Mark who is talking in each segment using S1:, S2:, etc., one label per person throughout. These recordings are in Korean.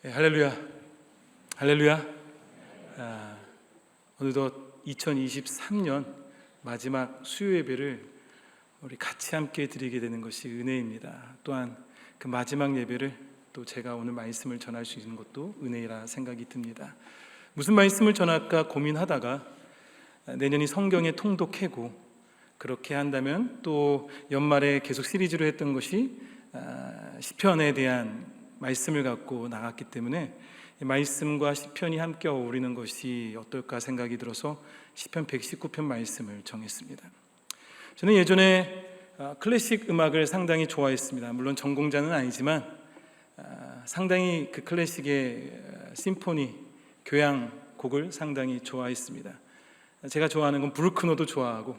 S1: 할렐루야, 할렐루야. 오늘도 2023년 마지막 수요 예배를 우리 같이 함께 드리게 되는 것이 은혜입니다. 또한 그 마지막 예배를 또 제가 오늘 말씀을 전할 수 있는 것도 은혜라 생각이 듭니다. 무슨 말씀을 전할까 고민하다가 내년이 성경의 통독회고, 그렇게 한다면 또 연말에 계속 시리즈로 했던 것이 시편에 대한 말씀을 갖고 나갔기 때문에 말씀과 시편이 함께 어울리는 것이 어떨까 생각이 들어서 시편 119편 말씀을 정했습니다. 저는 예전에 클래식 음악을 상당히 좋아했습니다. 물론 전공자는 아니지만 상당히 그 클래식의 심포니, 교향곡을 상당히 좋아했습니다. 제가 좋아하는 건 브루크너도 좋아하고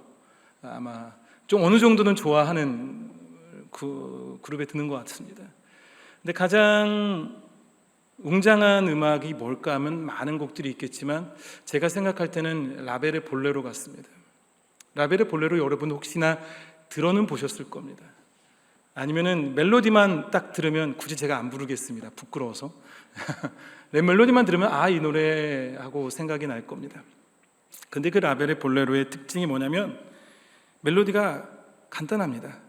S1: 아마 좀 어느 정도는 좋아하는 그 그룹에 드는 것 같습니다. 근데 가장 웅장한 음악이 뭘까 하면 많은 곡들이 있겠지만 제가 생각할 때는 라벨의 볼레로 같습니다. 라벨의 볼레로 여러분 혹시나 들어는 보셨을 겁니다. 아니면은 멜로디만 딱 들으면 굳이 제가 안 부르겠습니다. 부끄러워서. 멜로디만 들으면 이 노래 하고 생각이 날 겁니다. 근데 그 라벨의 볼레로의 특징이 뭐냐면 멜로디가 간단합니다.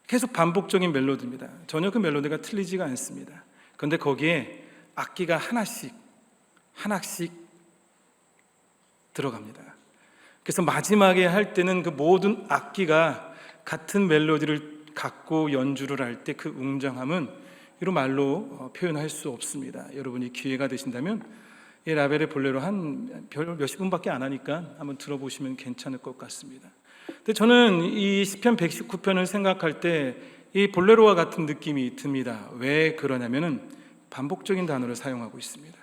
S1: 계속 반복적인 멜로디입니다. 전혀 그 멜로디가 틀리지가 않습니다. 그런데 거기에 악기가 하나씩 들어갑니다. 그래서 마지막에 할 때는 그 모든 악기가 같은 멜로디를 갖고 연주를 할 때 그 웅장함은 이로 말로 표현할 수 없습니다. 여러분이 기회가 되신다면 이 라벨의 볼레로 한 몇십 분밖에 안 하니까 한번 들어보시면 괜찮을 것 같습니다. 근데 저는 이 시편 119편을 생각할 때 이 볼레로와 같은 느낌이 듭니다. 왜 그러냐면은 반복적인 단어를 사용하고 있습니다.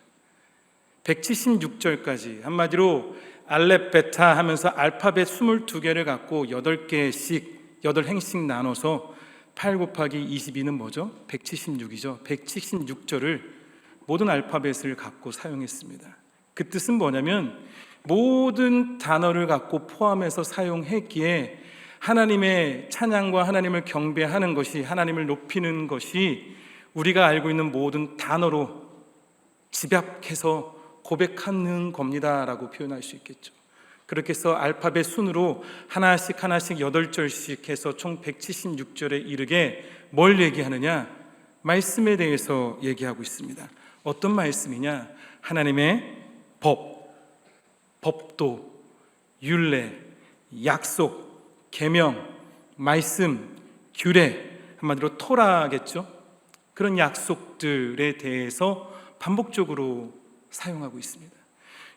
S1: 176절까지 한마디로 알렙, 베타 하면서 알파벳 22개를 갖고 8개씩 8행씩 나눠서 8 곱하기 22는 뭐죠? 176이죠. 176절을 모든 알파벳을 갖고 사용했습니다. 그 뜻은 뭐냐면 모든 단어를 갖고 포함해서 사용했기에 하나님의 찬양과 하나님을 경배하는 것이, 하나님을 높이는 것이 우리가 알고 있는 모든 단어로 집약해서 고백하는 겁니다 라고 표현할 수 있겠죠. 그렇게 해서 알파벳 순으로 하나씩 8절씩 해서 총 176절에 이르게 뭘 얘기하느냐? 말씀에 대해서 얘기하고 있습니다. 어떤 말씀이냐? 하나님의 법도, 율례, 약속, 계명, 말씀, 규례, 한마디로 토라겠죠. 그런 약속들에 대해서 반복적으로 사용하고 있습니다.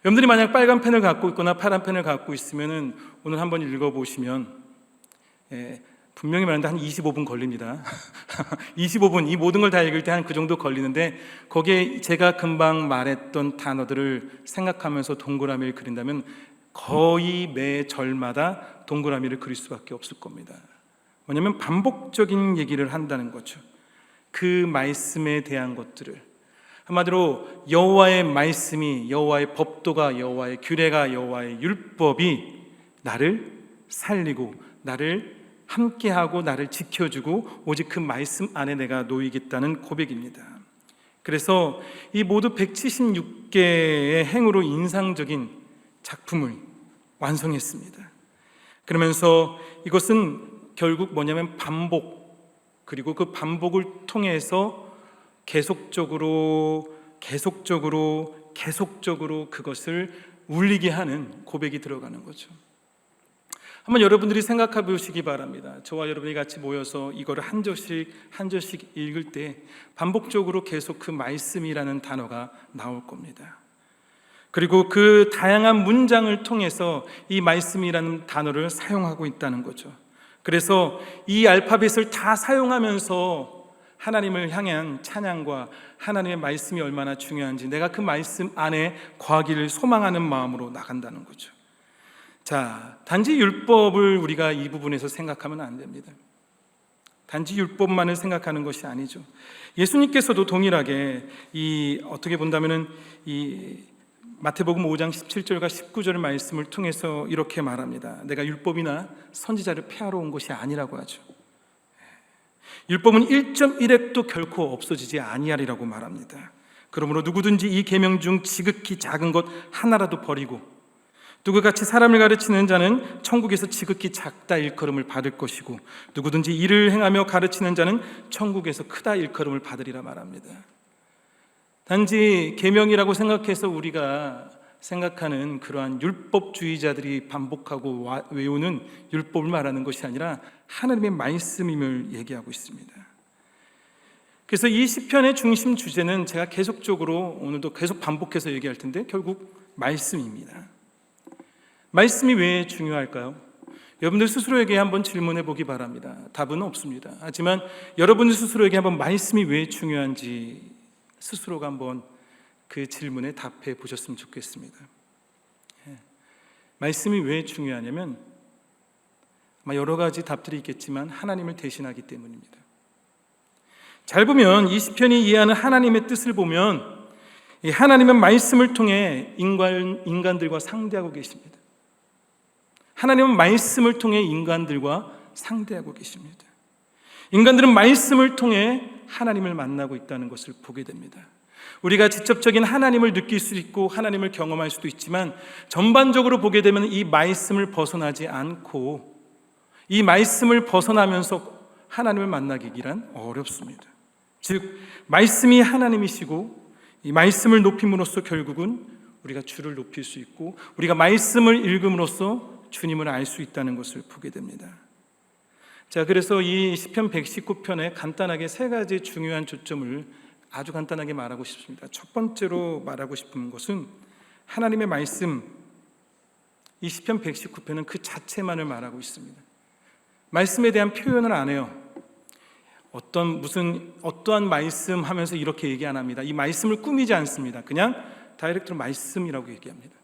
S1: 여러분들이 만약 빨간 펜을 갖고 있거나 파란 펜을 갖고 있으면 오늘 한번 읽어보시면 분명히 말하는데 한 25분 걸립니다. 25분, 이 모든 걸 다 읽을 때 한 그 정도 걸리는데 거기에 제가 금방 말했던 단어들을 생각하면서 동그라미를 그린다면 거의 매 절마다 동그라미를 그릴 수밖에 없을 겁니다. 뭐냐면 반복적인 얘기를 한다는 거죠. 그 말씀에 대한 것들을 한마디로 여호와의 말씀이, 여호와의 법도가, 여호와의 규례가, 여호와의 율법이 나를 살리고 나를 함께하고 나를 지켜주고 오직 그 말씀 안에 내가 놓이겠다는 고백입니다. 그래서 이 모두 176개의 행으로 인상적인 작품을 완성했습니다. 그러면서 이것은 결국 뭐냐면 반복, 그리고 그 반복을 통해서 계속적으로 그것을 울리게 하는 고백이 들어가는 거죠. 한번 여러분들이 생각해 보시기 바랍니다. 저와 여러분이 같이 모여서 이거를 한 절씩 읽을 때 반복적으로 계속 그 말씀이라는 단어가 나올 겁니다. 그리고 그 다양한 문장을 통해서 이 말씀이라는 단어를 사용하고 있다는 거죠. 그래서 이 알파벳을 다 사용하면서 하나님을 향한 찬양과 하나님의 말씀이 얼마나 중요한지, 내가 그 말씀 안에 거하기를 소망하는 마음으로 나간다는 거죠. 자, 단지 율법을 우리가 이 부분에서 생각하면 안 됩니다. 단지 율법만을 생각하는 것이 아니죠. 예수님께서도 동일하게 어떻게 본다면은 마태복음 5장 17절과 19절의 말씀을 통해서 이렇게 말합니다. 내가 율법이나 선지자를 폐하러 온 것이 아니라고 하죠. 율법은 1.1획도 결코 없어지지 아니하리라고 말합니다. 그러므로 누구든지 이 계명 중 지극히 작은 것 하나라도 버리고 누구같이 사람을 가르치는 자는 천국에서 지극히 작다 일컬음을 받을 것이고 누구든지 이를 행하며 가르치는 자는 천국에서 크다 일컬음을 받으리라 말합니다. 단지 계명이라고 생각해서 우리가 생각하는 그러한 율법주의자들이 반복하고 외우는 율법을 말하는 것이 아니라 하나님의 말씀임을 얘기하고 있습니다. 그래서 이 시편의 중심 주제는 제가 계속적으로 오늘도 계속 반복해서 얘기할 텐데 결국 말씀입니다. 말씀이 왜 중요할까요? 여러분들 스스로에게 한번 질문해 보기 바랍니다. 답은 없습니다. 하지만 여러분들 스스로에게 한번 말씀이 왜 중요한지 스스로가 한번 그 질문에 답해 보셨으면 좋겠습니다. 말씀이 왜 중요하냐면 아마 여러 가지 답들이 있겠지만 하나님을 대신하기 때문입니다. 잘 보면 이 시편이 이해하는 하나님의 뜻을 보면 이 하나님은 말씀을 통해 인간들과 상대하고 계십니다. 하나님은 말씀을 통해 인간들과 상대하고 계십니다. 인간들은 말씀을 통해 하나님을 만나고 있다는 것을 보게 됩니다. 우리가 직접적인 하나님을 느낄 수 있고 하나님을 경험할 수도 있지만 전반적으로 보게 되면 이 말씀을 벗어나지 않고 이 말씀을 벗어나면서 하나님을 만나기란 어렵습니다. 즉 말씀이 하나님이시고 이 말씀을 높임으로써 결국은 우리가 주를 높일 수 있고 우리가 말씀을 읽음으로써 주님을 알 수 있다는 것을 보게 됩니다. 자, 그래서 이 시편 119편에 간단하게 세 가지 중요한 초점을 아주 간단하게 말하고 싶습니다. 첫 번째로 말하고 싶은 것은 하나님의 말씀, 이 시편 119편은 그 자체만을 말하고 있습니다. 말씀에 대한 표현을 안 해요. 어떠한 말씀 하면서 이렇게 얘기 안 합니다. 이 말씀을 꾸미지 않습니다. 그냥 다이렉트로 말씀이라고 얘기합니다.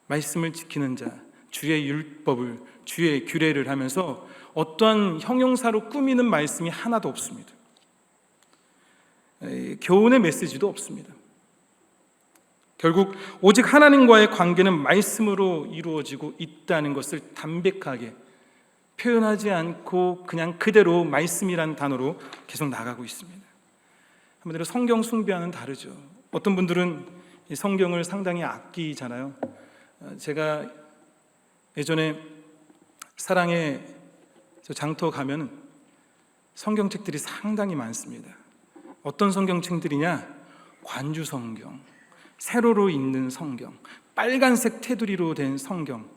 S1: 말씀을 지키는 자, 주의 율법을, 주의 규례를 하면서 어떠한 형용사로 꾸미는 말씀이 하나도 없습니다. 교훈의 메시지도 없습니다. 결국 오직 하나님과의 관계는 말씀으로 이루어지고 있다는 것을 담백하게 표현하지 않고 그냥 그대로 말씀이라는 단어로 계속 나가고 있습니다. 한마디로 성경 숭배와는 다르죠. 어떤 분들은 이 성경을 상당히 아끼잖아요. 제가 예전에 사랑에 장터 가면 성경책들이 상당히 많습니다. 어떤 성경책들이냐? 관주 성경, 세로로 읽는 성경, 빨간색 테두리로 된 성경,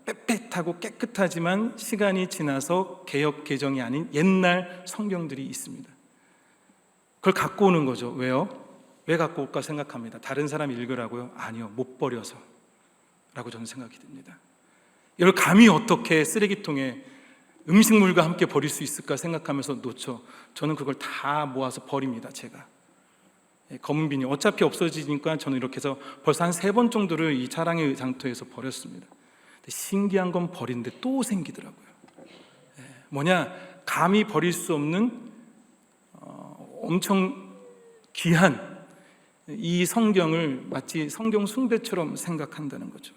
S1: 빽빽하고 깨끗하지만 시간이 지나서 개역 개정이 아닌 옛날 성경들이 있습니다. 그걸 갖고 오는 거죠. 왜요? 왜 갖고 올까 생각합니다. 다른 사람 읽으라고요? 아니요, 못 버려서 라고 저는 생각이 듭니다. 이걸 감히 어떻게 쓰레기통에 음식물과 함께 버릴 수 있을까 생각하면서 놓죠. 저는 그걸 다 모아서 버립니다. 제가 검은 비닐 어차피 없어지니까 저는 이렇게 해서 벌써 한 3번 정도를 이 차량의 장터에서 버렸습니다. 근데 신기한 건 버리는데 또 생기더라고요. 뭐냐, 감히 버릴 수 없는 엄청 귀한 이 성경을 마치 성경 숭배처럼 생각한다는 거죠.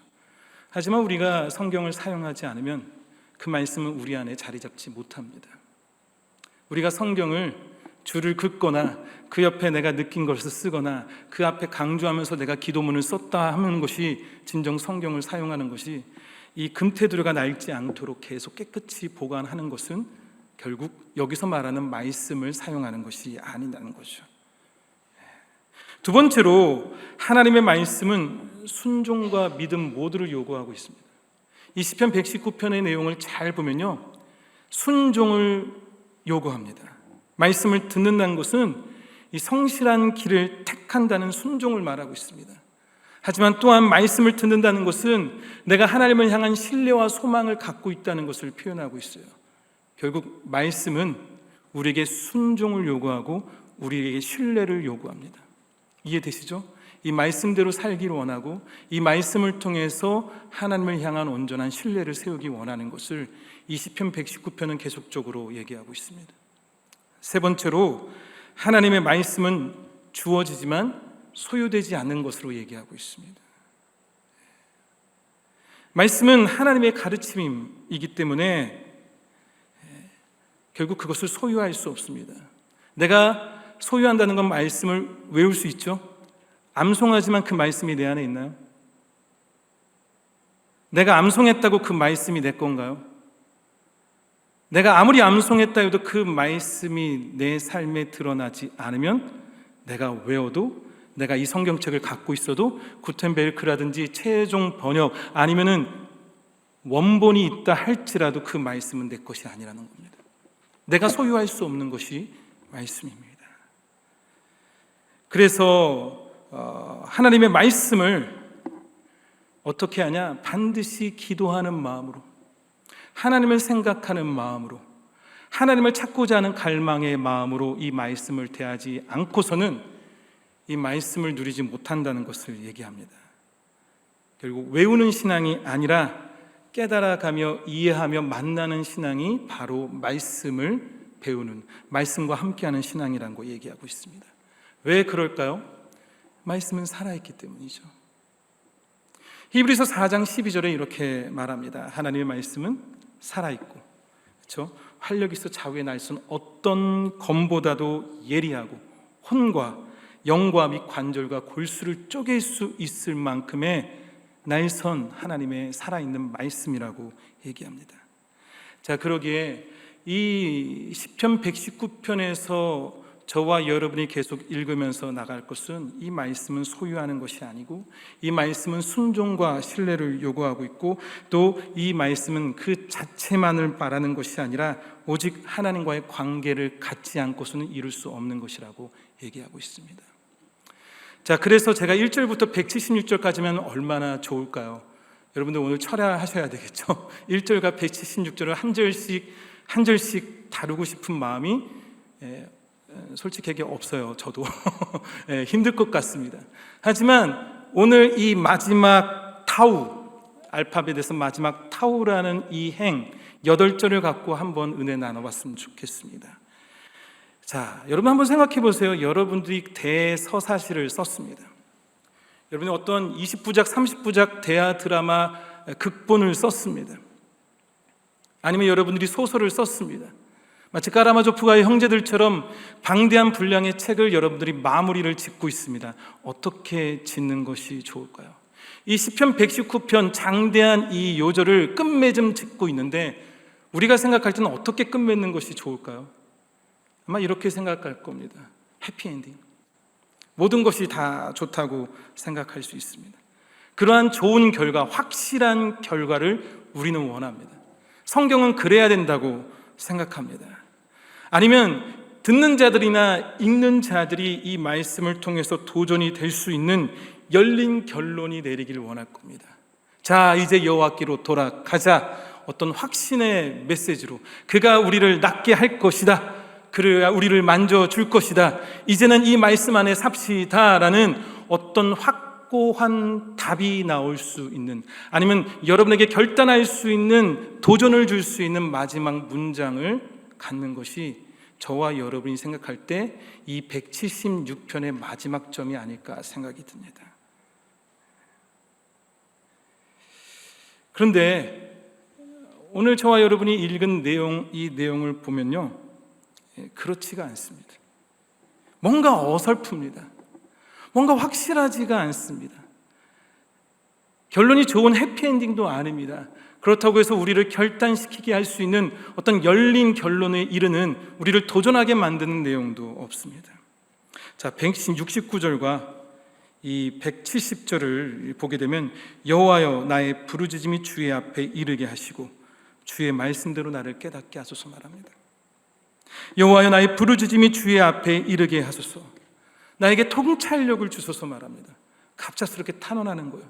S1: 하지만 우리가 성경을 사용하지 않으면 그 말씀은 우리 안에 자리 잡지 못합니다. 우리가 성경을 줄을 긋거나 그 옆에 내가 느낀 것을 쓰거나 그 앞에 강조하면서 내가 기도문을 썼다 하는 것이 진정 성경을 사용하는 것이, 이 금테두리가 낡지 않도록 계속 깨끗이 보관하는 것은 결국 여기서 말하는 말씀을 사용하는 것이 아니라는 거죠. 두 번째로 하나님의 말씀은 순종과 믿음 모두를 요구하고 있습니다. 이 시편 119편의 내용을 잘 보면요, 순종을 요구합니다. 말씀을 듣는다는 것은 이 성실한 길을 택한다는 순종을 말하고 있습니다. 하지만 또한 말씀을 듣는다는 것은 내가 하나님을 향한 신뢰와 소망을 갖고 있다는 것을 표현하고 있어요. 결국 말씀은 우리에게 순종을 요구하고 우리에게 신뢰를 요구합니다. 이해되시죠? 이 말씀대로 살기를 원하고 이 말씀을 통해서 하나님을 향한 온전한 신뢰를 세우기 원하는 것을 이 시편 119편은 계속적으로 얘기하고 있습니다. 세 번째로 하나님의 말씀은 주어지지만 소유되지 않는 것으로 얘기하고 있습니다. 말씀은 하나님의 가르침이기 때문에 결국 그것을 소유할 수 없습니다. 내가 소유한다는 건 말씀을 외울 수 있죠. 암송하지만 그 말씀이 내 안에 있나요? 내가 암송했다고 그 말씀이 내 건가요? 내가 아무리 암송했다 해도 그 말씀이 내 삶에 드러나지 않으면 내가 외워도, 내가 이 성경책을 갖고 있어도, 구텐베르크라든지 최종 번역 아니면은 원본이 있다 할지라도 그 말씀은 내 것이 아니라는 겁니다. 내가 소유할 수 없는 것이 말씀입니다. 그래서 하나님의 말씀을 어떻게 하냐? 반드시 기도하는 마음으로, 하나님을 생각하는 마음으로, 하나님을 찾고자 하는 갈망의 마음으로 이 말씀을 대하지 않고서는 이 말씀을 누리지 못한다는 것을 얘기합니다. 결국 외우는 신앙이 아니라 깨달아가며 이해하며 만나는 신앙이 바로 말씀을 배우는, 말씀과 함께하는 신앙이라는 거 얘기하고 있습니다. 왜 그럴까요? 말씀은 살아있기 때문이죠. 히브리서 4장 12절에 이렇게 말합니다. 하나님의 말씀은 살아있고, 그렇죠? 활력 있어 좌우의 날선 어떤 검보다도 예리하고 혼과 영과 및 관절과 골수를 쪼갤 수 있을 만큼의 날선 하나님의 살아있는 말씀이라고 얘기합니다. 자, 그러기에 이 시편 119편에서 저와 여러분이 계속 읽으면서 나갈 것은, 이 말씀은 소유하는 것이 아니고 이 말씀은 순종과 신뢰를 요구하고 있고, 또 이 말씀은 그 자체만을 말하는 것이 아니라 오직 하나님과의 관계를 갖지 않고서는 이룰 수 없는 것이라고 얘기하고 있습니다. 자, 그래서 제가 1절부터 176절까지면 얼마나 좋을까요? 여러분들 오늘 철야하셔야 되겠죠? 1절과 176절을 한 절씩 다루고 싶은 마음이 솔직하게 없어요. 저도 힘들 것 같습니다. 하지만 오늘 이 마지막 타우, 알파벳에서 마지막 타우라는 이 행 8절을 갖고 한번 은혜 나눠봤으면 좋겠습니다. 자, 여러분 한번 생각해 보세요. 여러분들이 대서사시를 썼습니다. 여러분이 어떤 20부작, 30부작 대하 드라마 극본을 썼습니다. 아니면 여러분들이 소설을 썼습니다. 마치 까라마조프가의 형제들처럼 방대한 분량의 책을 여러분들이 마무리를 짓고 있습니다. 어떻게 짓는 것이 좋을까요? 이 시편 119편 장대한 이 요절을 끝맺음 짓고 있는데 우리가 생각할 때는 어떻게 끝맺는 것이 좋을까요? 아마 이렇게 생각할 겁니다. 해피엔딩. 모든 것이 다 좋다고 생각할 수 있습니다. 그러한 좋은 결과, 확실한 결과를 우리는 원합니다. 성경은 그래야 된다고 생각합니다. 아니면 듣는 자들이나 읽는 자들이 이 말씀을 통해서 도전이 될 수 있는 열린 결론이 내리기를 원할 겁니다. 자, 이제 여호와께로 돌아가자. 어떤 확신의 메시지로 그가 우리를 낫게 할 것이다. 그가 우리를 만져줄 것이다. 이제는 이 말씀 안에 삽시다라는 어떤 확고한 답이 나올 수 있는, 아니면 여러분에게 결단할 수 있는, 도전을 줄 수 있는 마지막 문장을 갖는 것이 저와 여러분이 생각할 때 이 176편의 마지막 점이 아닐까 생각이 듭니다. 그런데 오늘 저와 여러분이 읽은 이 내용을 보면요, 그렇지가 않습니다. 뭔가 어설픕니다. 뭔가 확실하지가 않습니다. 결론이 좋은 해피엔딩도 아닙니다. 그렇다고 해서 우리를 결단시키게 할 수 있는 어떤 열린 결론에 이르는, 우리를 도전하게 만드는 내용도 없습니다. 자, 169절과 이 170절을 보게 되면 여호와여 나의 부르짖음이 주의 앞에 이르게 하시고 주의 말씀대로 나를 깨닫게 하소서 말합니다. 여호와여 나의 부르짖음이 주의 앞에 이르게 하소서, 나에게 통찰력을 주소서 말합니다. 갑작스럽게 탄원하는 거예요.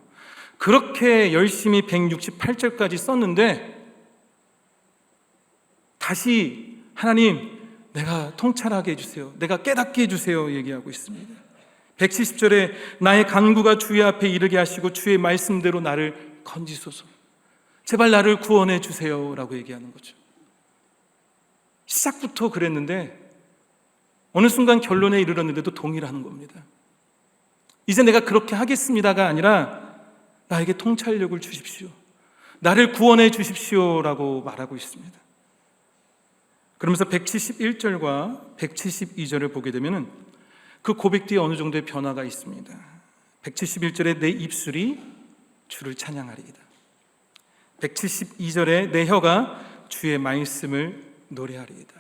S1: 그렇게 열심히 168절까지 썼는데 다시 하나님, 내가 통찰하게 해주세요, 내가 깨닫게 해주세요 얘기하고 있습니다. 170절에 나의 간구가 주의 앞에 이르게 하시고 주의 말씀대로 나를 건지소서, 제발 나를 구원해 주세요 라고 얘기하는 거죠. 시작부터 그랬는데 어느 순간 결론에 이르렀는데도 동의하는 겁니다. 이제 내가 그렇게 하겠습니다가 아니라 나에게 통찰력을 주십시오, 나를 구원해 주십시오라고 말하고 있습니다. 그러면서 171절과 172절을 보게 되면 그 고백 뒤에 어느 정도의 변화가 있습니다. 171절에 내 입술이 주를 찬양하리이다. 172절에 내 혀가 주의 말씀을 노래하리이다.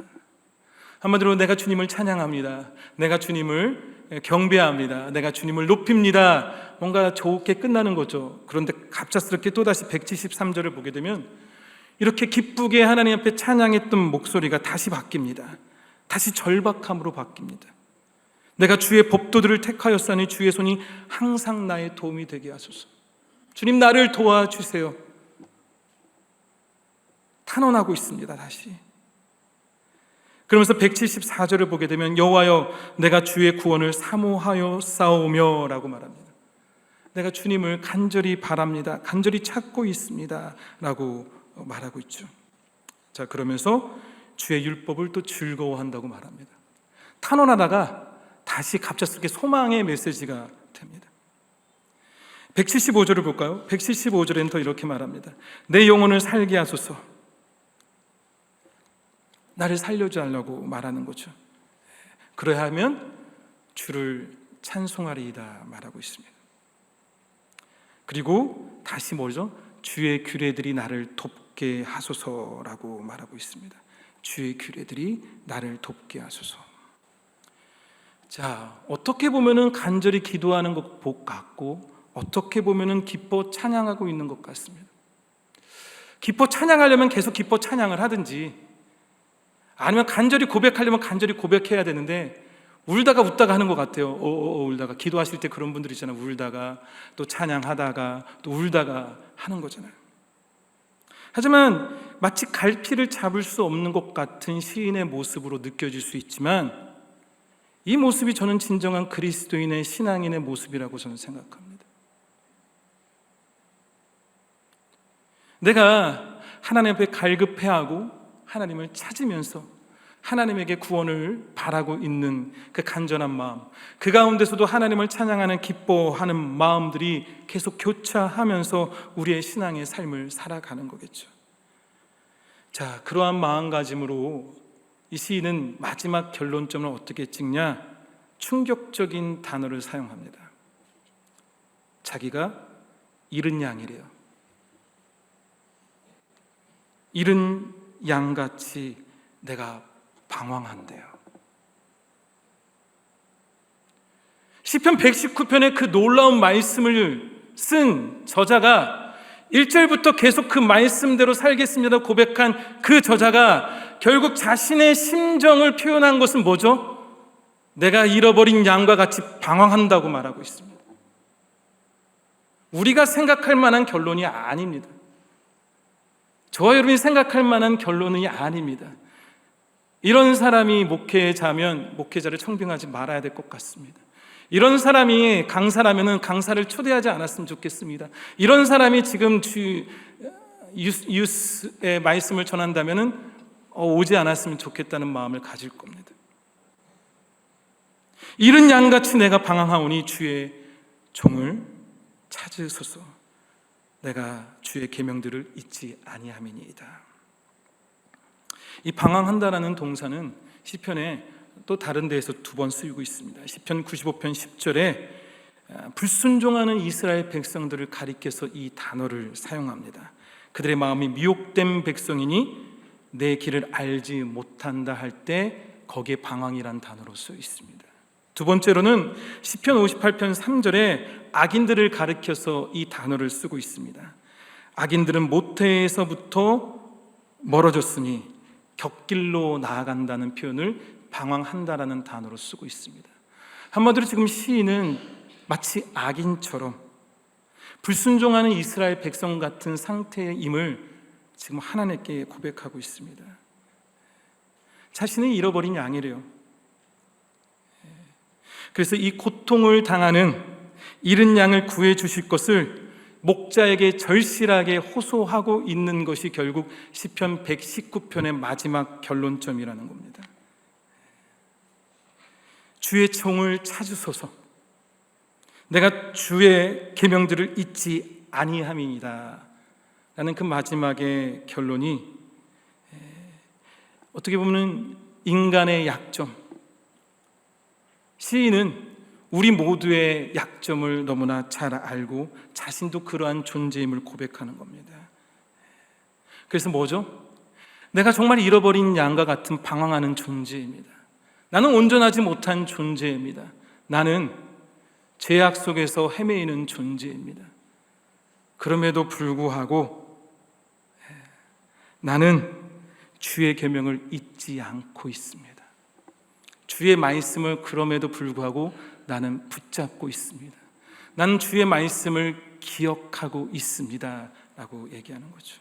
S1: 한마디로 내가 주님을 찬양합니다. 내가 주님을 경배합니다. 내가 주님을 높입니다. 뭔가 좋게 끝나는 거죠. 그런데 갑작스럽게 또다시 173절을 보게 되면 이렇게 기쁘게 하나님 앞에 찬양했던 목소리가 다시 바뀝니다. 다시 절박함으로 바뀝니다. 내가 주의 법도들을 택하였사니 주의 손이 항상 나의 도움이 되게 하소서. 주님, 나를 도와주세요. 탄원하고 있습니다. 다시. 그러면서 174절을 보게 되면 여호와여 내가 주의 구원을 사모하여 싸우며 라고 말합니다. 내가 주님을 간절히 바랍니다. 간절히 찾고 있습니다 라고 말하고 있죠. 자, 그러면서 주의 율법을 또 즐거워한다고 말합니다. 탄원하다가 다시 갑작스럽게 소망의 메시지가 됩니다. 175절을 볼까요? 175절에는 더 이렇게 말합니다. 내 영혼을 살게 하소서. 나를 살려주려고 말하는 거죠. 그래야 하면 주를 찬송하리이다 말하고 있습니다. 그리고 다시 뭐죠? 주의 규례들이 나를 돕게 하소서라고 말하고 있습니다. 주의 규례들이 나를 돕게 하소서. 자, 어떻게 보면은 간절히 기도하는 것 같고 어떻게 보면은 기뻐 찬양하고 있는 것 같습니다. 기뻐 찬양하려면 계속 기뻐 찬양을 하든지 아니면 간절히 고백하려면 간절히 고백해야 되는데 울다가 웃다가 하는 것 같아요. 울다가 기도하실 때 그런 분들 있잖아요. 울다가 또 찬양하다가 또 울다가 하는 거잖아요. 하지만 마치 갈피를 잡을 수 없는 것 같은 시인의 모습으로 느껴질 수 있지만 이 모습이 저는 진정한 그리스도인의 신앙인의 모습이라고 저는 생각합니다. 내가 하나님 앞에 갈급해하고 하나님을 찾으면서 하나님에게 구원을 바라고 있는 그 간절한 마음, 그 가운데서도 하나님을 찬양하는 기뻐하는 마음들이 계속 교차하면서 우리의 신앙의 삶을 살아가는 거겠죠. 자, 그러한 마음가짐으로 이 시인은 마지막 결론점을 어떻게 찍냐? 충격적인 단어를 사용합니다. 자기가 잃은 양이래요. 잃은 양같이 내가 방황한대요. 시편 119편의 그 놀라운 말씀을 쓴 저자가 1절부터 계속 그 말씀대로 살겠습니다 고백한 그 저자가 결국 자신의 심정을 표현한 것은 뭐죠? 내가 잃어버린 양과 같이 방황한다고 말하고 있습니다. 우리가 생각할 만한 결론이 아닙니다. 저와 여러분이 생각할 만한 결론이 아닙니다. 이런 사람이 목회자면 목회자를 청빙하지 말아야 될 것 같습니다. 이런 사람이 강사라면 강사를 초대하지 않았으면 좋겠습니다. 이런 사람이 지금 유스의 말씀을 전한다면 오지 않았으면 좋겠다는 마음을 가질 겁니다. 이런 양같이 내가 방황하오니 주의 종을 찾으소서. 내가 주의 계명들을 잊지 아니함이니이다. 이 방황한다라는 동사는 시편에 또 다른 데에서 두 번 쓰이고 있습니다. 시편 95편 10절에 불순종하는 이스라엘 백성들을 가리켜서 이 단어를 사용합니다. 그들의 마음이 미혹된 백성이니 내 길을 알지 못한다 할 때 거기에 방황이란 단어로 쓰여 있습니다. 두 번째로는 시편 58편 3절에 악인들을 가리켜서 이 단어를 쓰고 있습니다. 악인들은 모태에서부터 멀어졌으니 곁길로 나아간다는 표현을 방황한다라는 단어로 쓰고 있습니다. 한마디로 지금 시인은 마치 악인처럼 불순종하는 이스라엘 백성 같은 상태임을 지금 하나님께 고백하고 있습니다. 자신이 잃어버린 양이래요. 그래서 이 고통을 당하는 잃은 양을 구해 주실 것을 목자에게 절실하게 호소하고 있는 것이 결국 시편 119편의 마지막 결론점이라는 겁니다. 주의 종을 찾으소서. 내가 주의 계명들을 잊지 아니함이니이다 라는 그 마지막의 결론이 어떻게 보면 인간의 약점, 시인은 우리 모두의 약점을 너무나 잘 알고 자신도 그러한 존재임을 고백하는 겁니다. 그래서 뭐죠? 내가 정말 잃어버린 양과 같은 방황하는 존재입니다. 나는 온전하지 못한 존재입니다. 나는 죄악 속에서 헤매이는 존재입니다. 그럼에도 불구하고 나는 주의 계명을 잊지 않고 있습니다. 주의 말씀을 그럼에도 불구하고 나는 붙잡고 있습니다. 나는 주의 말씀을 기억하고 있습니다 라고 얘기하는 거죠.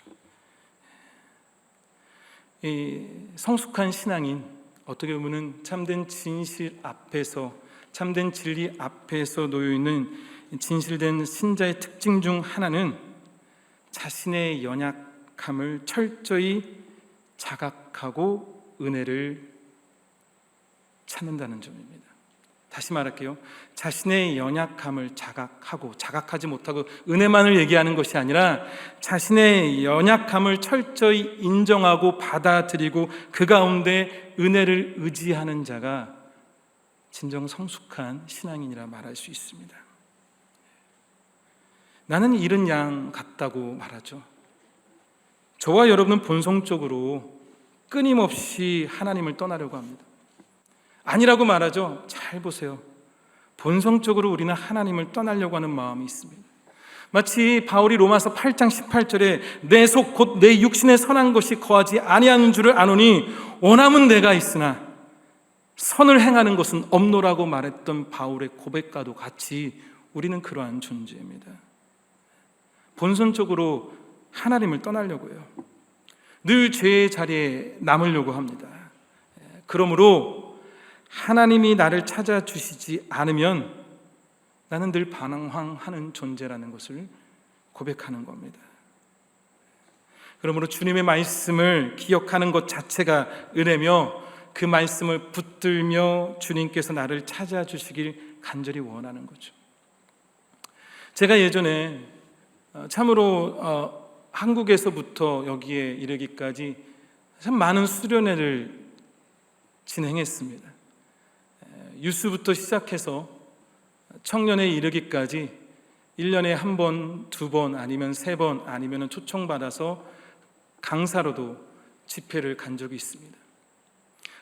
S1: 이 성숙한 신앙인, 어떻게 보면 참된 진실 앞에서, 참된 진리 앞에서 놓여있는 진실된 신자의 특징 중 하나는 자신의 연약함을 철저히 자각하고 은혜를 찾는다는 점입니다. 다시 말할게요. 자신의 연약함을 자각하고, 자각하지 못하고 은혜만을 얘기하는 것이 아니라 자신의 연약함을 철저히 인정하고 받아들이고 그 가운데 은혜를 의지하는 자가 진정 성숙한 신앙인이라 말할 수 있습니다. 나는 잃은 양 같다고 말하죠. 저와 여러분은 본성적으로 끊임없이 하나님을 떠나려고 합니다. 아니라고 말하죠. 잘 보세요. 본성적으로 우리는 하나님을 떠나려고 하는 마음이 있습니다. 마치 바울이 로마서 8장 18절에 내 속 곧 내 육신에 선한 것이 거하지 아니하는 줄을 아노니 원함은 내가 있으나 선을 행하는 것은 없노라고 말했던 바울의 고백과도 같이 우리는 그러한 존재입니다. 본성적으로 하나님을 떠나려고 해요. 늘 죄의 자리에 남으려고 합니다. 그러므로 하나님이 나를 찾아주시지 않으면 나는 늘 방황하는 존재라는 것을 고백하는 겁니다. 그러므로 주님의 말씀을 기억하는 것 자체가 은혜며 그 말씀을 붙들며 주님께서 나를 찾아주시길 간절히 원하는 거죠. 제가 예전에 참으로 한국에서부터 여기에 이르기까지 참 많은 수련회를 진행했습니다. 유스부터 시작해서 청년에 이르기까지 1년에 한 번, 2번 아니면 3번 아니면 초청받아서 강사로도 집회를 간 적이 있습니다.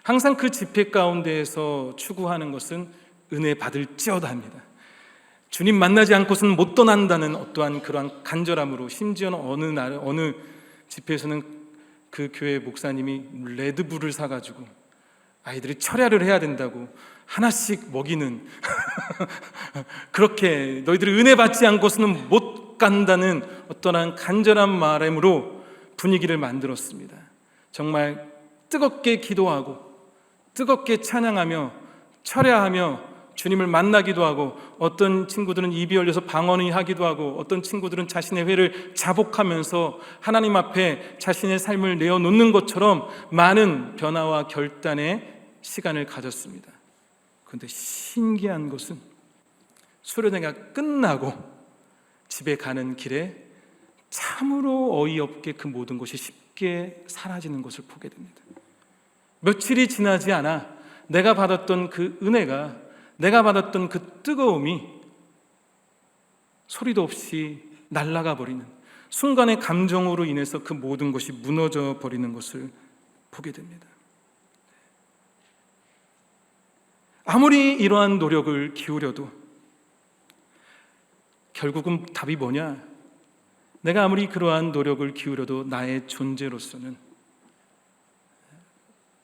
S1: 항상 그 집회 가운데에서 추구하는 것은 은혜 받을지어다 합니다. 주님 만나지 않고서는 못 떠난다는 어떠한 그러한 간절함으로, 심지어는 어느 집회에서는 그 교회 목사님이 레드불을 사가지고 아이들이 철야를 해야 된다고 하나씩 먹이는 그렇게 너희들이 은혜 받지 않고서는 못 간다는 어떠한 간절한 바람으로 분위기를 만들었습니다. 정말 뜨겁게 기도하고 뜨겁게 찬양하며 철야하며 주님을 만나기도 하고, 어떤 친구들은 입이 열려서 방언을 하기도 하고, 어떤 친구들은 자신의 회를 자복하면서 하나님 앞에 자신의 삶을 내어놓는 것처럼 많은 변화와 결단의 시간을 가졌습니다. 그런데 신기한 것은 수련회가 끝나고 집에 가는 길에 참으로 어이없게 그 모든 것이 쉽게 사라지는 것을 보게 됩니다. 며칠이 지나지 않아 내가 받았던 그 은혜가, 내가 받았던 그 뜨거움이 소리도 없이 날아가 버리는, 순간의 감정으로 인해서 그 모든 것이 무너져 버리는 것을 보게 됩니다. 아무리 이러한 노력을 기울여도 결국은 답이 뭐냐? 내가 아무리 그러한 노력을 기울여도 나의 존재로서는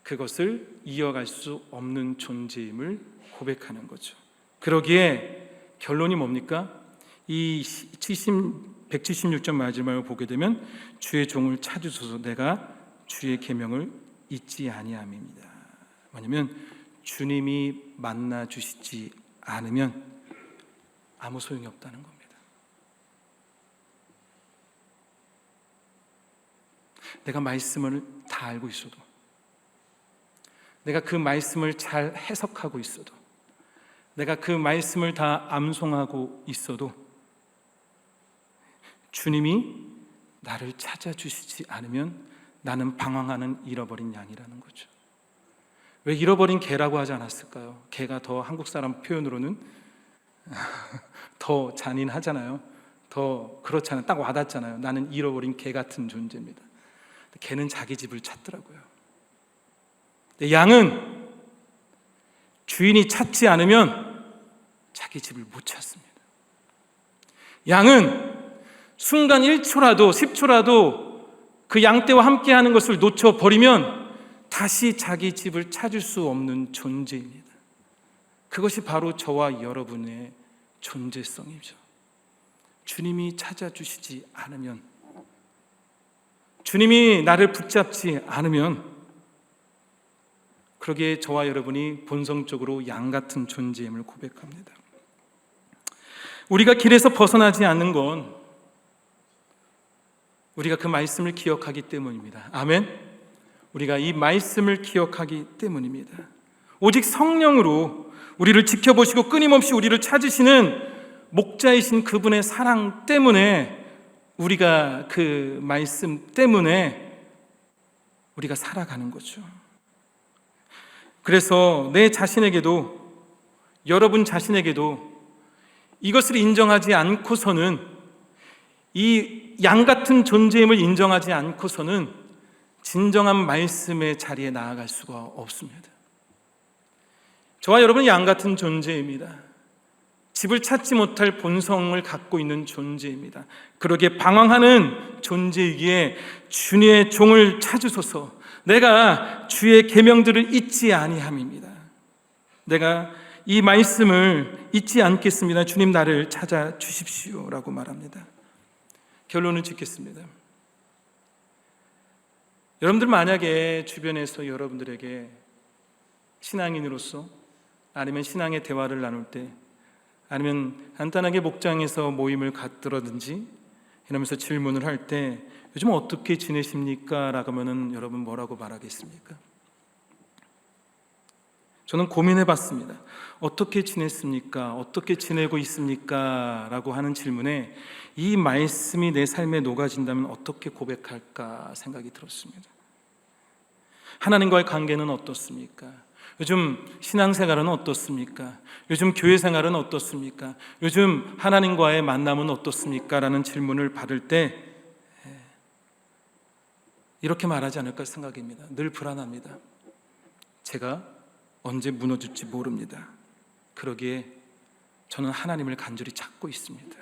S1: 그것을 이어갈 수 없는 존재임을 고백하는 거죠. 그러기에 결론이 뭡니까? 이 176절 마지막을 보게 되면 주의 종을 찾으소서 내가 주의 계명을 잊지 아니함입니다. 뭐냐면 주님이 만나 주시지 않으면 아무 소용이 없다는 겁니다. 내가 말씀을 다 알고 있어도, 내가 그 말씀을 잘 해석하고 있어도, 내가 그 말씀을 다 암송하고 있어도 주님이 나를 찾아주시지 않으면 나는 방황하는 잃어버린 양이라는 거죠. 왜 잃어버린 개라고 하지 않았을까요? 개가 더 한국 사람 표현으로는 더 잔인하잖아요. 더 그렇잖아요. 딱 와닿잖아요. 나는 잃어버린 개 같은 존재입니다. 개는 자기 집을 찾더라고요. 양은 주인이 찾지 않으면 자기 집을 못 찾습니다. 양은 순간 1초라도 10초라도 그 양떼와 함께하는 것을 놓쳐버리면 다시 자기 집을 찾을 수 없는 존재입니다. 그것이 바로 저와 여러분의 존재성이죠. 주님이 찾아주시지 않으면, 주님이 나를 붙잡지 않으면, 그러기에 저와 여러분이 본성적으로 양 같은 존재임을 고백합니다. 우리가 길에서 벗어나지 않는 건 우리가 그 말씀을 기억하기 때문입니다. 아멘. 우리가 이 말씀을 기억하기 때문입니다. 오직 성령으로 우리를 지켜보시고 끊임없이 우리를 찾으시는 목자이신 그분의 사랑 때문에, 우리가 그 말씀 때문에 우리가 살아가는 거죠. 그래서 내 자신에게도, 여러분 자신에게도 이것을 인정하지 않고서는, 이 양 같은 존재임을 인정하지 않고서는 진정한 말씀의 자리에 나아갈 수가 없습니다. 저와 여러분은 양 같은 존재입니다. 집을 찾지 못할 본성을 갖고 있는 존재입니다. 그러기에 방황하는 존재이기에 주님의 종을 찾으소서, 내가 주의 계명들을 잊지 아니함입니다. 내가 이 말씀을 잊지 않겠습니다. 주님 나를 찾아 주십시오 라고 말합니다. 결론을 짓겠습니다. 여러분들 만약에 주변에서 여러분들에게 신앙인으로서, 아니면 신앙의 대화를 나눌 때, 아니면 간단하게 목장에서 모임을 갖더라든지 이러면서 질문을 할 때 요즘 어떻게 지내십니까? 라고 하면은 여러분 뭐라고 말하겠습니까? 저는 고민해 봤습니다. 어떻게 지냈습니까? 어떻게 지내고 있습니까? 라고 하는 질문에 이 말씀이 내 삶에 녹아진다면 어떻게 고백할까 생각이 들었습니다. 하나님과의 관계는 어떻습니까? 요즘 신앙생활은 어떻습니까? 요즘 교회 생활은 어떻습니까? 요즘 하나님과의 만남은 어떻습니까? 라는 질문을 받을 때 이렇게 말하지 않을까 생각입니다. 늘 불안합니다. 제가 언제 무너질지 모릅니다. 그러기에 저는 하나님을 간절히 찾고 있습니다.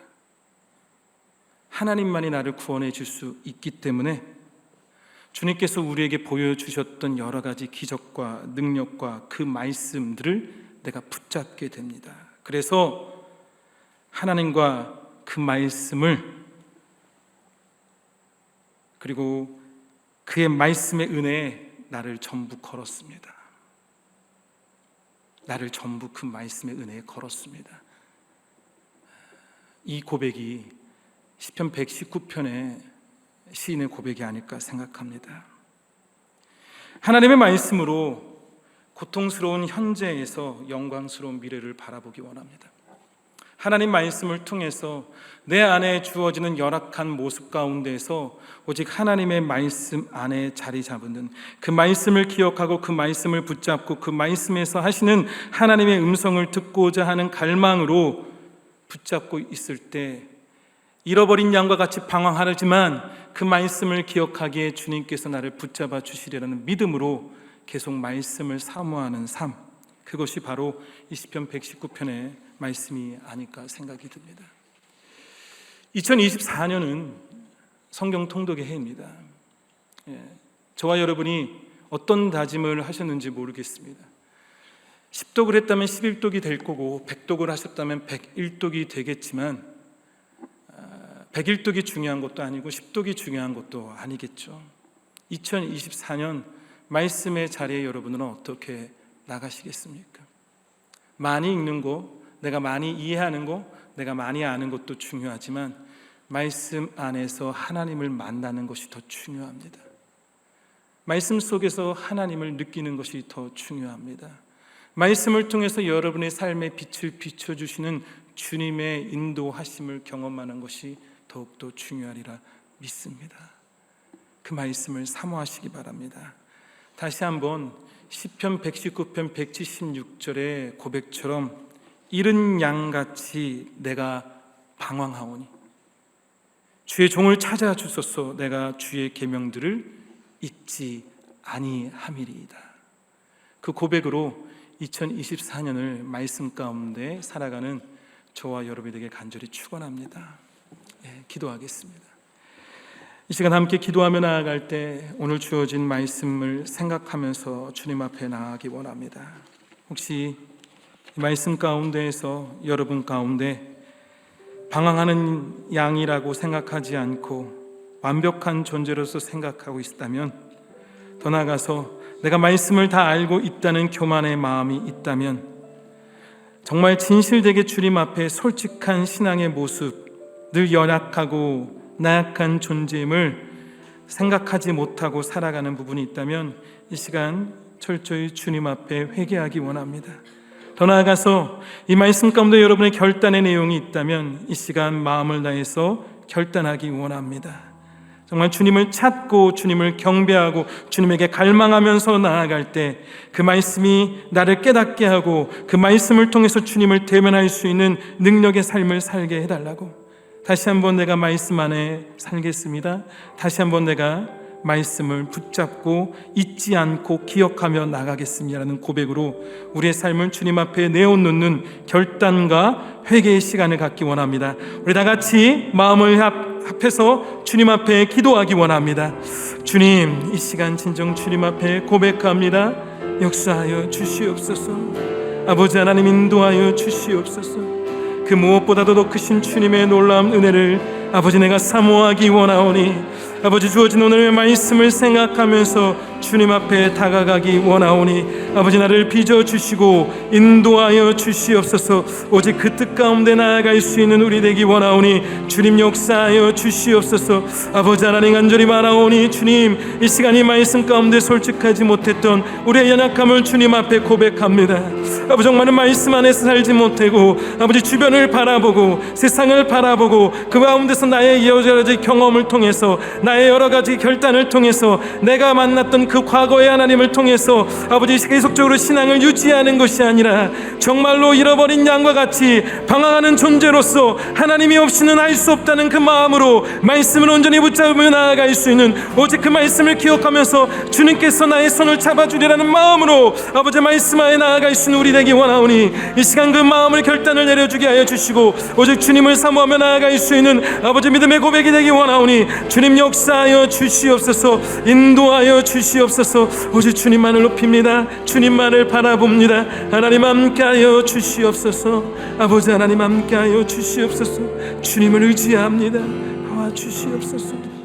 S1: 하나님만이 나를 구원해 줄 수 있기 때문에 주님께서 우리에게 보여주셨던 여러 가지 기적과 능력과 그 말씀들을 내가 붙잡게 됩니다. 그래서 하나님과 그 말씀을, 그리고 그의 말씀의 은혜에 나를 전부 걸었습니다. 나를 전부 그 말씀의 은혜에 걸었습니다. 이 고백이 시편 119편의 시인의 고백이 아닐까 생각합니다. 하나님의 말씀으로 고통스러운 현재에서 영광스러운 미래를 바라보기 원합니다. 하나님 말씀을 통해서 내 안에 주어지는 열악한 모습 가운데서 오직 하나님의 말씀 안에 자리 잡는, 그 말씀을 기억하고 그 말씀을 붙잡고 그 말씀에서 하시는 하나님의 음성을 듣고자 하는 갈망으로 붙잡고 있을 때 잃어버린 양과 같이 방황하지만 그 말씀을 기억하기에 주님께서 나를 붙잡아 주시리라는 믿음으로 계속 말씀을 사모하는 삶, 그것이 바로 이 시편 119편의 말씀이 아닐까 생각이 듭니다. 2024년은 성경 통독의 해입니다. 저와 여러분이 어떤 다짐을 하셨는지 모르겠습니다. 10독을 했다면 11독이 될 거고 100독을 하셨다면 101독이 되겠지만 101독이 중요한 것도 아니고 10독이 중요한 것도 아니겠죠. 2024년 말씀의 자리에 여러분은 어떻게 나가시겠습니까? 많이 읽는 거, 내가 많이 이해하는 거, 내가 많이 아는 것도 중요하지만 말씀 안에서 하나님을 만나는 것이 더 중요합니다. 말씀 속에서 하나님을 느끼는 것이 더 중요합니다. 말씀을 통해서 여러분의 삶에 빛을 비춰주시는 주님의 인도하심을 경험하는 것이 더욱더 중요하리라 믿습니다. 그 말씀을 사모하시기 바랍니다. 다시 한번 시편 119편 176절의 고백처럼 잃은 양같이 내가 방황하오니 주의 종을 찾아 주소서. 내가 주의 계명들을 잊지 아니함이리이다. 그 고백으로 2024년을 말씀 가운데 살아가는 저와 여러분에게 간절히 축원합니다. 기도하겠습니다. 이 시간 함께 기도하며 나아갈 때 오늘 주어진 말씀을 생각하면서 주님 앞에 나아가기 원합니다. 혹시 이 말씀 가운데에서 여러분 가운데 방황하는 양이라고 생각하지 않고 완벽한 존재로서 생각하고 있다면, 더 나아가서 내가 말씀을 다 알고 있다는 교만의 마음이 있다면, 정말 진실되게 주님 앞에 솔직한 신앙의 모습, 늘 연약하고 나약한 존재임을 생각하지 못하고 살아가는 부분이 있다면 이 시간 철저히 주님 앞에 회개하기 원합니다. 더 나아가서 이 말씀 가운데 여러분의 결단의 내용이 있다면 이 시간 마음을 다해서 결단하기 원합니다. 정말 주님을 찾고 주님을 경배하고 주님에게 갈망하면서 나아갈 때 그 말씀이 나를 깨닫게 하고 그 말씀을 통해서 주님을 대면할 수 있는 능력의 삶을 살게 해달라고, 다시 한번 내가 말씀 안에 살겠습니다. 다시 한번 내가 말씀을 붙잡고 잊지 않고 기억하며 나가겠습니다라는 고백으로 우리의 삶을 주님 앞에 내어놓는 결단과 회개의 시간을 갖기 원합니다. 우리 다 같이 마음을 합해서 주님 앞에 기도하기 원합니다. 주님, 이 시간 진정 주님 앞에 고백합니다. 역사하여 주시옵소서. 아버지 하나님, 인도하여 주시옵소서. 그 무엇보다도 더 크신 주님의 놀라운 은혜를 아버지 내가 사모하기 원하오니, 아버지 주어진 오늘의 말씀을 생각하면서 주님 앞에 다가가기 원하오니 아버지 나를 빚어주시고 인도하여 주시옵소서. 오직 그 뜻 가운데 나아갈 수 있는 우리 되기 원하오니 주님 역사하여 주시옵소서. 아버지 하나님 간절히 바라오니 주님, 이 시간 이 말씀 가운데 솔직하지 못했던 우리의 연약함을 주님 앞에 고백합니다. 아버지 정말은 말씀 안에서 살지 못하고 아버지 주변을 바라보고 세상을 바라보고 그 가운데서 나의 여러 가지 경험을 통해서 나의 여러 가지 결단을 통해서 내가 만났던 그 과거의 하나님을 통해서 아버지 계속적으로 신앙을 유지하는 것이 아니라 정말로 잃어버린 양과 같이 방황하는 존재로서 하나님이 없이는 알 수 없다는 그 마음으로 말씀을 온전히 붙잡으며 나아갈 수 있는, 오직 그 말씀을 기억하면서 주님께서 나의 손을 잡아주리라는 마음으로 아버지 말씀 안에 나아갈 수 있는 우리 되기 원하오니 이 시간 그 마음을 결단을 내려주게 하여 주시고 오직 주님을 사모하며 나아갈 수 있는 아버지 믿음의 고백이 되기 원하오니 주님 역사하여 주시옵소서. 인도하여 주시옵소서. 오직 주님만을 높입니다. 주님만을 바라봅니다. 하나님 함께하여 주시옵소서. 아버지 하나님 함께하여 주시옵소서. 주님을 의지합니다. 도와주시옵소서.